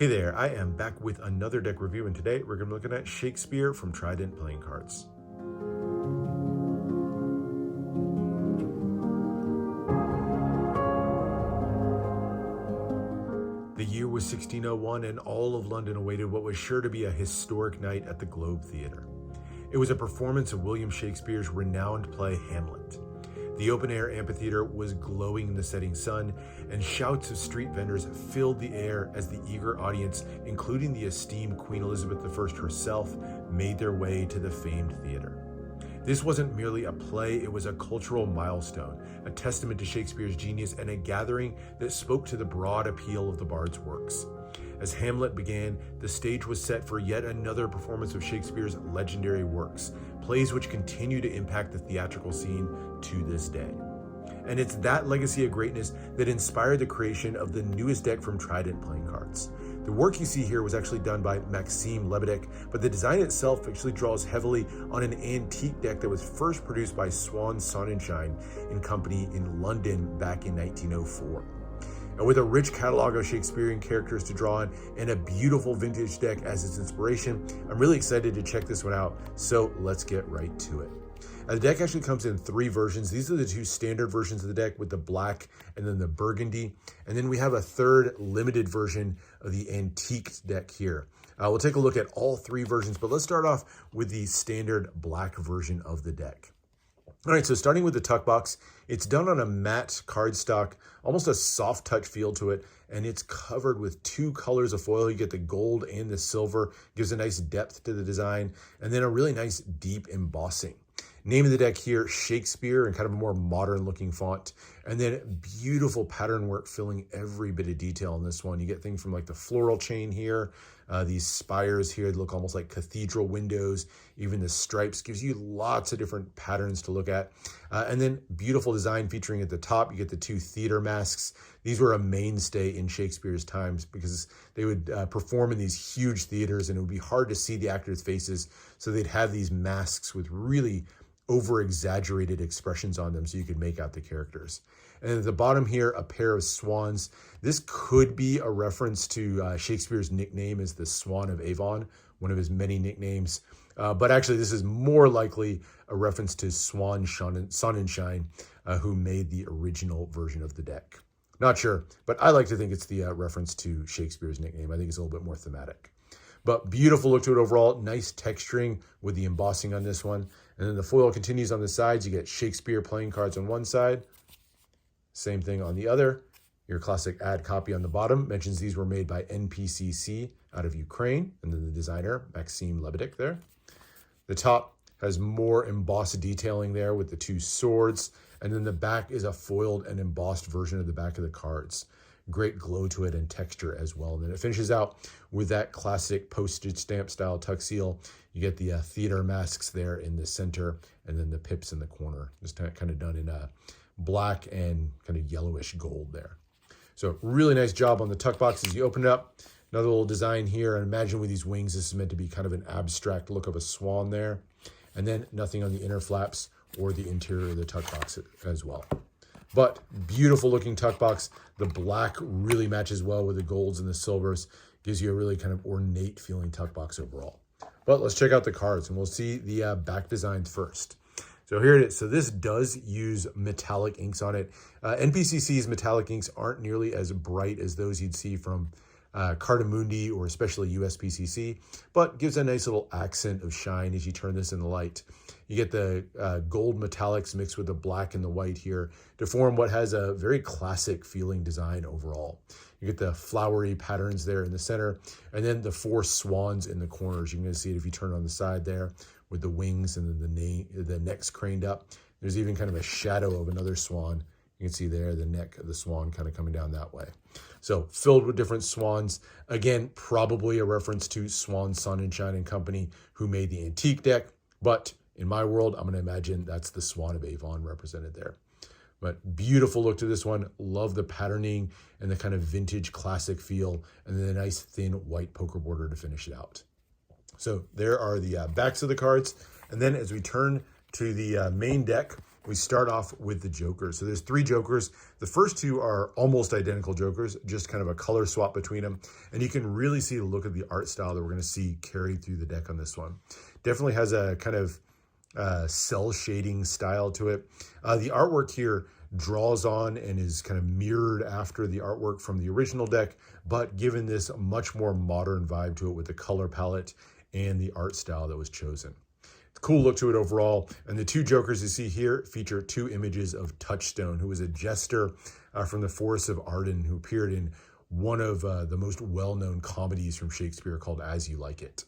Hey there, I am back with another deck review, and today we're going to be looking at Shakespeare from Trident playing cards. The year was 1601, and all of London awaited what was sure to be a historic night at the Globe Theatre. It was a performance of William Shakespeare's renowned play Hamlet. The open-air amphitheater was glowing in the setting sun, and shouts of street vendors filled the air as the eager audience, including the esteemed Queen Elizabeth I herself, made their way to the famed theater. This wasn't merely a play, it was a cultural milestone, a testament to Shakespeare's genius, and a gathering that spoke to the broad appeal of the bard's works. As Hamlet began, the stage was set for yet another performance of Shakespeare's legendary works, plays which continue to impact the theatrical scene to this day. And it's that legacy of greatness that inspired the creation of the newest deck from Trident playing cards. The work you see here was actually done by Maxime Lebedeck, but the design itself actually draws heavily on an antique deck that was first produced by Swan Sonnenschein and Company in London back in 1904. And with a rich catalog of Shakespearean characters to draw on and a beautiful vintage deck as its inspiration, I'm really excited to check this one out, so let's get right to it. The deck actually comes in three versions. These are the two standard versions of the deck with the black and then the burgundy. And then we have a third limited version of the antique deck here. We'll take a look at all three versions, but let's start off with the standard black version of the deck. All right, so starting with the tuck box, it's done on a matte cardstock, almost a soft touch feel to it, and it's covered with two colors of foil. You get the gold and the silver, gives a nice depth to the design, and then a really nice deep embossing. Name of the deck here, Shakespeare, in kind of a more modern looking font. And then beautiful pattern work filling every bit of detail in this one. You get things from like the floral chain here, these spires here that look almost like cathedral windows. Even the stripes gives you lots of different patterns to look at. And then beautiful design featuring at the top, you get the two theater masks. These were a mainstay in Shakespeare's times because they would perform in these huge theaters and it would be hard to see the actors' faces. So they'd have these masks with really over-exaggerated expressions on them so you could make out the characters. And at the bottom here, a pair of swans. This could be a reference to Shakespeare's nickname as the Swan of Avon, one of his many nicknames. But actually, this is more likely a reference to Swan Sonnenschein, who made the original version of the deck. Not sure, but I like to think it's the reference to Shakespeare's nickname. I think it's a little bit more thematic. But beautiful look to it overall, nice texturing with the embossing on this one. And then the foil continues on the sides. You get Shakespeare playing cards on one side, same thing on the other. Your classic ad copy on the bottom mentions these were made by NPCC out of Ukraine, and then the designer, Maxime Lebedeck there. The top has more embossed detailing there with the two swords, and then the back is a foiled and embossed version of the back of the cards. Great glow to it and texture as well. And then it finishes out with that classic postage stamp style tuck seal. You get the theater masks there in the center, and then the pips in the corner. Just kind of done in black and kind of yellowish gold there. So really nice job on the tuck box as you open it up. Another little design here, and imagine with these wings, this is meant to be kind of an abstract look of a swan there. And then nothing on the inner flaps or the interior of the tuck box as well. But beautiful looking tuck box. The black really matches well with the golds and the silvers. Gives you a really kind of ornate feeling tuck box overall. But let's check out the cards and we'll see the back designs first. So here it is. So this does use metallic inks on it. NPCC's metallic inks aren't nearly as bright as those you'd see from Cartamundi or especially USPCC, but gives a nice little accent of shine as you turn this in the light. You get the gold metallics mixed with the black and the white here to form what has a very classic feeling design overall. You get the flowery patterns there in the center, and then the four swans in the corners. You can see it if you turn on the side there with the wings and then the necks craned up. There's even kind of a shadow of another swan. You can see there the neck of the swan kind of coming down that way. So filled with different swans. Again, probably a reference to Swan Sonnenschein and Company, who made the antique deck. But in my world, I'm going to imagine that's the Swan of Avon represented there. But beautiful look to this one. Love the patterning and the kind of vintage classic feel. And then a nice thin white poker border to finish it out. So there are the backs of the cards. And then as we turn to the main deck, we start off with the Jokers. So there's 3 Jokers. The first 2 are almost identical Jokers, just kind of a color swap between them. And you can really see the look of the art style that we're going to see carried through the deck on this one. Definitely has a kind of cell shading style to it. The artwork here draws on and is kind of mirrored after the artwork from the original deck, but given this much more modern vibe to it with the color palette and the art style that was chosen. Cool look to it overall. And the 2 Jokers you see here feature 2 images of Touchstone, who was a jester from the Forests of Arden, who appeared in one of the most well-known comedies from Shakespeare called As You Like It.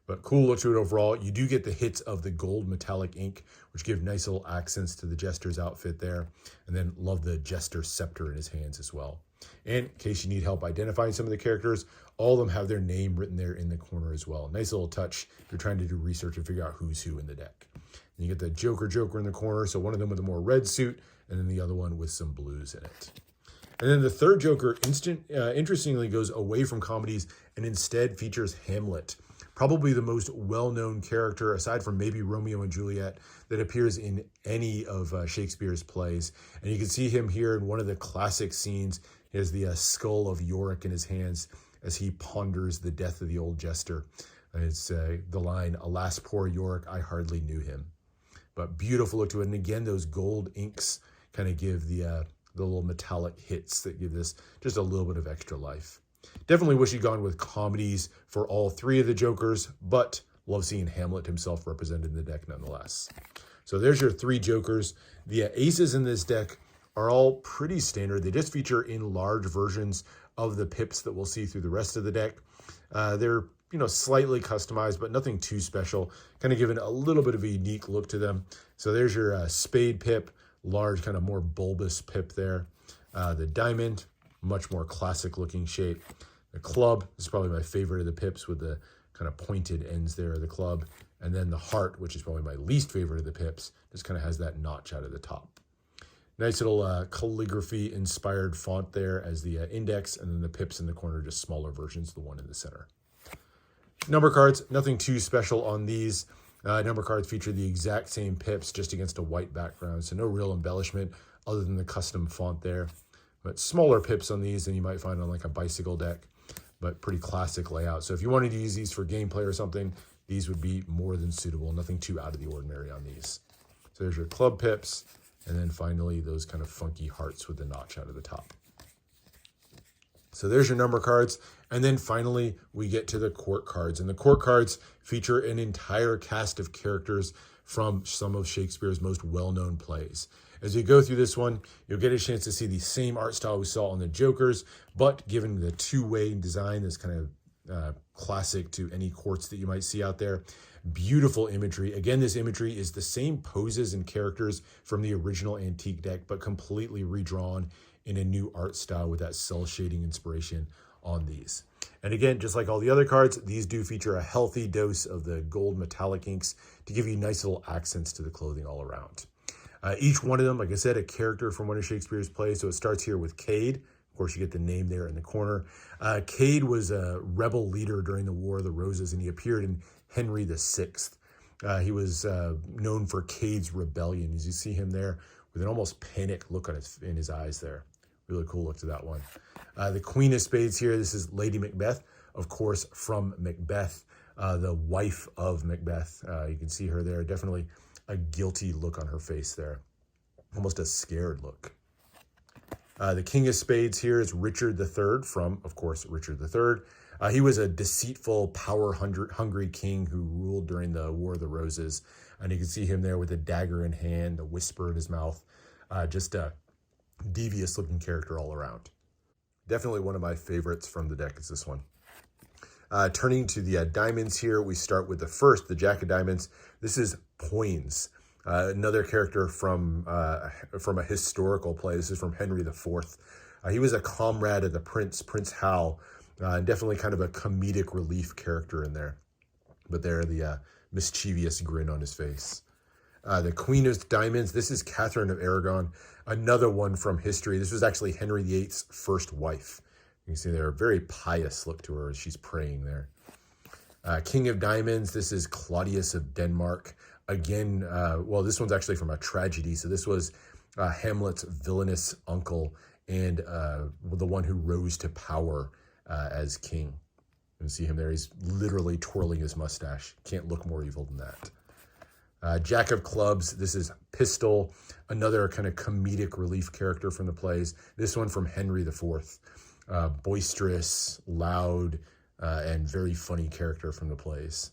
But cool look to it overall. You do get the hits of the gold metallic ink, which give nice little accents to the jester's outfit there. And then love the jester scepter in his hands as well. And in case you need help identifying some of the characters, all of them have their name written there in the corner as well. Nice little touch if you're trying to do research and figure out who's who in the deck. And you get the Joker in the corner, so one of them with a more red suit, and then the other one with some blues in it. And then the third Joker, interestingly, goes away from comedies and instead features Hamlet. Probably the most well-known character, aside from maybe Romeo and Juliet, that appears in any of Shakespeare's plays. And you can see him here in one of the classic scenes. He has the skull of Yorick in his hands as he ponders the death of the old jester. And it's the line, "Alas, poor Yorick, I hardly knew him." But beautiful look to it. And again, those gold inks kind of give the little metallic hits that give this just a little bit of extra life. Definitely wish he'd gone with comedies for all 3 of the Jokers, but love seeing Hamlet himself represented in the deck nonetheless. So there's your 3 Jokers. The aces in this deck are all pretty standard. They just feature in large versions of the pips that we'll see through the rest of the deck. They're slightly customized, but nothing too special, kind of giving a little bit of a unique look to them. So there's your spade pip, large kind of more bulbous pip there. The diamond, much more classic looking shape. The club is probably my favorite of the pips with the kind of pointed ends there of the club. And then the heart, which is probably my least favorite of the pips, just kind of has that notch out of the top. Nice little calligraphy inspired font there as the index, and then the pips in the corner, just smaller versions, the one in the center. Number cards, nothing too special on these. Number cards feature the exact same pips, just against a white background, so no real embellishment other than the custom font there. But smaller pips on these than you might find on like a bicycle deck, but pretty classic layout. So if you wanted to use these for gameplay or something, these would be more than suitable. Nothing too out of the ordinary on these. So there's your club pips, and then finally those kind of funky hearts with the notch out of the top. So there's your number cards. And then finally, we get to the court cards. And the court cards feature an entire cast of characters from some of Shakespeare's most well-known plays. As you go through this one, you'll get a chance to see the same art style we saw on the Jokers, but given the 2-way design that's kind of classic to any courts that you might see out there. Beautiful imagery. Again, this imagery is the same poses and characters from the original antique deck, but completely redrawn in a new art style with that cell shading inspiration on these. And again, just like all the other cards, these do feature a healthy dose of the gold metallic inks to give you nice little accents to the clothing all around. Each one of them, like I said, a character from one of Shakespeare's plays. So it starts here with Cade. Of course, you get the name there in the corner. Cade was a rebel leader during the War of the Roses, and he appeared in Henry VI. He was known for Cade's Rebellion, as you see him there with an almost panic look on in his eyes there. Really cool look to that one. The Queen of Spades here, this is Lady Macbeth, of course, from Macbeth, the wife of Macbeth. You can see her there, definitely a guilty look on her face there, almost a scared look. The King of Spades here is Richard III from, of course, Richard III. He was a deceitful, power-hungry king who ruled during the War of the Roses. And you can see him there with a dagger in hand, a whisper in his mouth. Just a devious-looking character all around. Definitely one of my favorites from the deck is this one. Turning to the diamonds here, we start with the first, the Jack of Diamonds. This is Poins, another character from a historical play. This is from Henry IV. He was a comrade of the Prince Hal, and definitely kind of a comedic relief character in there. But there, the mischievous grin on his face. The Queen of Diamonds, this is Catherine of Aragon, another one from history. This was actually Henry VIII's first wife. You can see there a very pious look to her as she's praying there. King of Diamonds, this is Claudius of Denmark, Again, well, this one's actually from a tragedy. So this was Hamlet's villainous uncle and the one who rose to power as king. You can see him there. He's literally twirling his mustache. Can't look more evil than that. Jack of Clubs. This is Pistol, another kind of comedic relief character from the plays. This one from Henry IV. Boisterous, loud, and very funny character from the plays.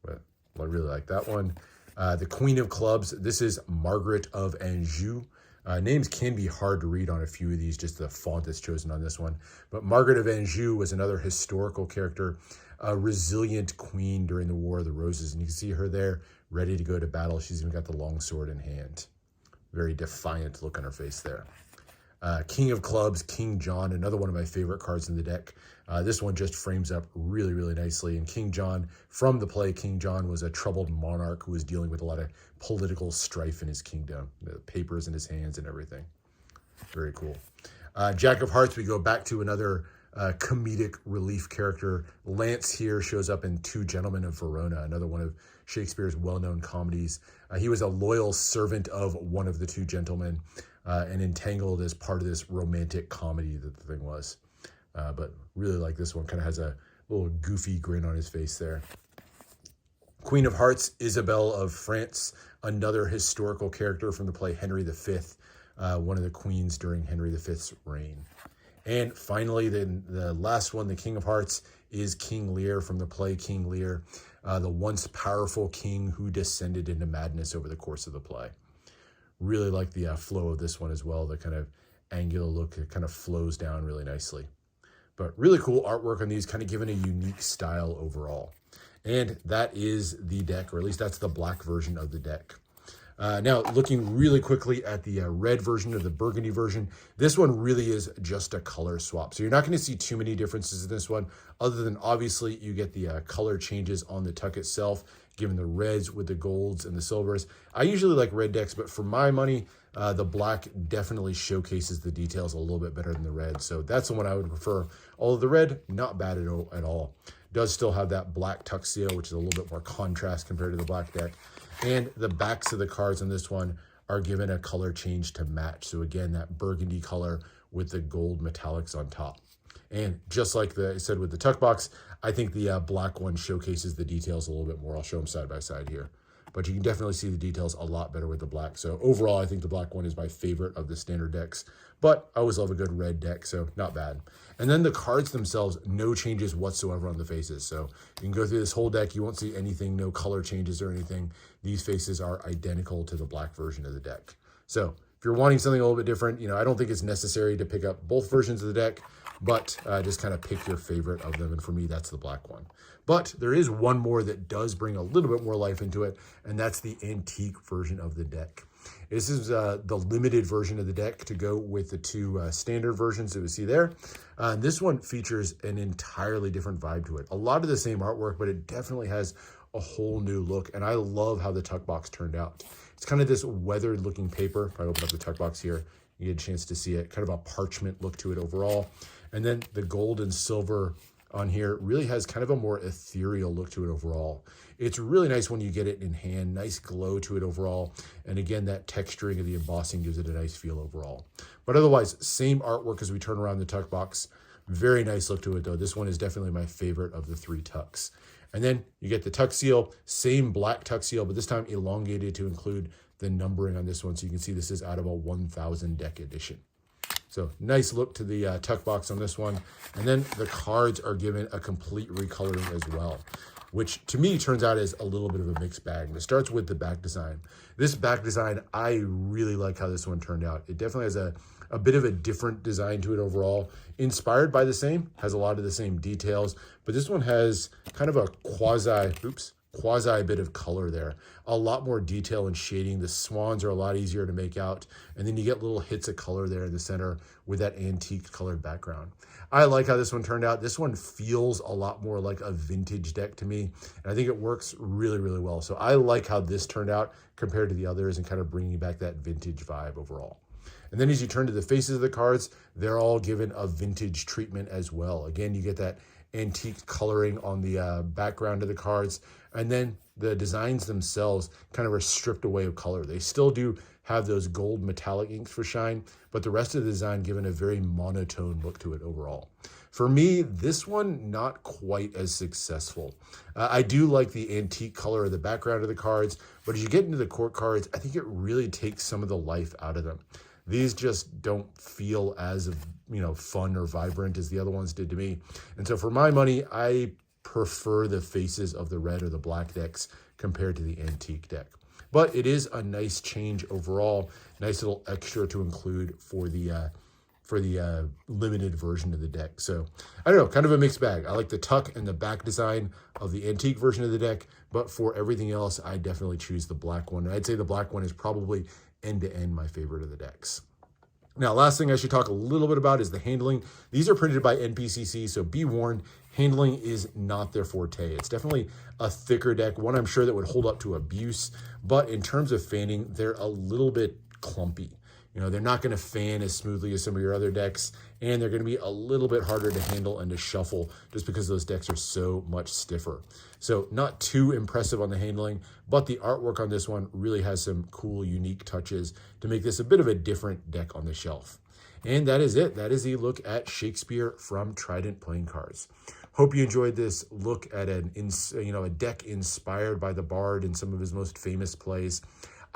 But I really like that one. The Queen of Clubs. This is Margaret of Anjou. Names can be hard to read on a few of these, just the font that's chosen on this one. But Margaret of Anjou was another historical character, a resilient queen during the War of the Roses. And you can see her there, ready to go to battle. She's even got the long sword in hand. Very defiant look on her face there. King of Clubs, King John, another one of my favorite cards in the deck. This one just frames up really, really nicely. And King John, from the play, King John was a troubled monarch who was dealing with a lot of political strife in his kingdom, the papers in his hands and everything. Very cool. Jack of Hearts, we go back to another comedic relief character. Lance here shows up in Two Gentlemen of Verona, another one of Shakespeare's well-known comedies. He was a loyal servant of one of the two gentlemen and entangled as part of this romantic comedy that the thing was. But really like this one, kind of has a little goofy grin on his face there. Queen of Hearts, Isabel of France, another historical character from the play Henry V, one of the queens during Henry V's reign. And finally, then the last one, the King of Hearts, is King Lear from the play King Lear, the once powerful king who descended into madness over the course of the play. Really like the flow of this one as well, the kind of angular look. It kind of flows down really nicely. But really cool artwork on these, kind of giving a unique style overall. And that is the deck, or at least that's the black version of the deck. Now, looking really quickly at the red version of the burgundy version, this one really is just a color swap. So you're not going to see too many differences in this one, other than obviously you get the color changes on the tuck itself, given the reds with the golds and the silvers. I usually like red decks, but for my money, the black definitely showcases the details a little bit better than the red. So that's the one I would prefer. Although the red, not bad at all. Does still have that black tuxedo, which is a little bit more contrast compared to the black deck. And the backs of the cards on this one are given a color change to match. So again, that burgundy color with the gold metallics on top. And just like I said with the tuck box, I think the black one showcases the details a little bit more. I'll show them side by side here. But you can definitely see the details a lot better with the black. So overall, I think the black one is my favorite of the standard decks. But I always love a good red deck, so not bad. And then the cards themselves, no changes whatsoever on the faces. So you can go through this whole deck. You won't see anything, no color changes or anything. These faces are identical to the black version of the deck. So if you're wanting something a little bit different, I don't think it's necessary to pick up both versions of the deck, but just kind of pick your favorite of them. And for me, that's the black one. But there is one more that does bring a little bit more life into it, and that's the antique version of the deck. This is the limited version of the deck to go with the two standard versions that we see there. This one features an entirely different vibe to it. A lot of the same artwork, but it definitely has a whole new look, and I love how the tuck box turned out. It's kind of this weathered looking paper. If I open up the tuck box here, you get a chance to see it. Kind of a parchment look to it overall. And then the gold and silver on here really has kind of a more ethereal look to it overall. It's really nice when you get it in hand, nice glow to it overall. And again, that texturing of the embossing gives it a nice feel overall. But otherwise, same artwork as we turn around the tuck box. Very nice look to it though. This one is definitely my favorite of the three tucks. And then you get the tuck seal, same black tuck seal, but this time elongated to include the numbering on this one. So you can see this is out of a 1000 deck edition. So nice look to the tuck box on this one. And then the cards are given a complete recoloring as well, which to me turns out as a little bit of a mixed bag. And it starts with the back design. This back design, I really like how this one turned out. It definitely has a bit of a different design to it overall. Inspired by the same, has a lot of the same details, but this one has kind of a quasi bit of color there. A lot more detail and shading. The swans are a lot easier to make out. And then you get little hits of color there in the center with that antique colored background. I like how this one turned out. This one feels a lot more like a vintage deck to me. And I think it works really, really well. So I like how this turned out compared to the others and kind of bringing back that vintage vibe overall. And then as you turn to the faces of the cards, they're all given a vintage treatment as well. Again, you get that antique coloring on the background of the cards. And then the designs themselves kind of are stripped away of color. They still do have those gold metallic inks for shine, but the rest of the design given a very monotone look to it overall. For me, this one, not quite as successful. I do like the antique color of the background of the cards, but as you get into the court cards, I think it really takes some of the life out of them. These just don't feel as, fun or vibrant as the other ones did to me. And so for my money, I prefer the faces of the red or the black decks compared to the antique deck. But it is a nice change overall, nice little extra to include for the limited version of the deck. So I don't know, kind of a mixed bag. I like the tuck and the back design of the antique version of the deck, but for everything else, I definitely choose the black one. I'd say the black one is probably end to end my favorite of the decks. Now, last thing I should talk a little bit about is the handling. These are printed by NPCC, so be warned, handling is not their forte. It's definitely a thicker deck, one I'm sure that would hold up to abuse, but in terms of fanning, they're a little bit clumpy. They're not going to fan as smoothly as some of your other decks, and they're going to be a little bit harder to handle and to shuffle just because those decks are so much stiffer. So not too impressive on the handling, but the artwork on this one really has some cool, unique touches to make this a bit of a different deck on the shelf. And that is it. That is a look at Shakespeare from Trident playing cards. Hope you enjoyed this look at a deck inspired by the Bard in some of his most famous plays.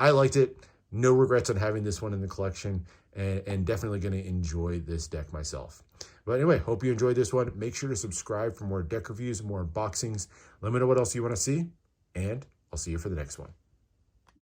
I liked it. No regrets on having this one in the collection, and definitely going to enjoy this deck myself. But anyway, hope you enjoyed this one. Make sure to subscribe for more deck reviews, more unboxings. Let me know what else you want to see, and I'll see you for the next one.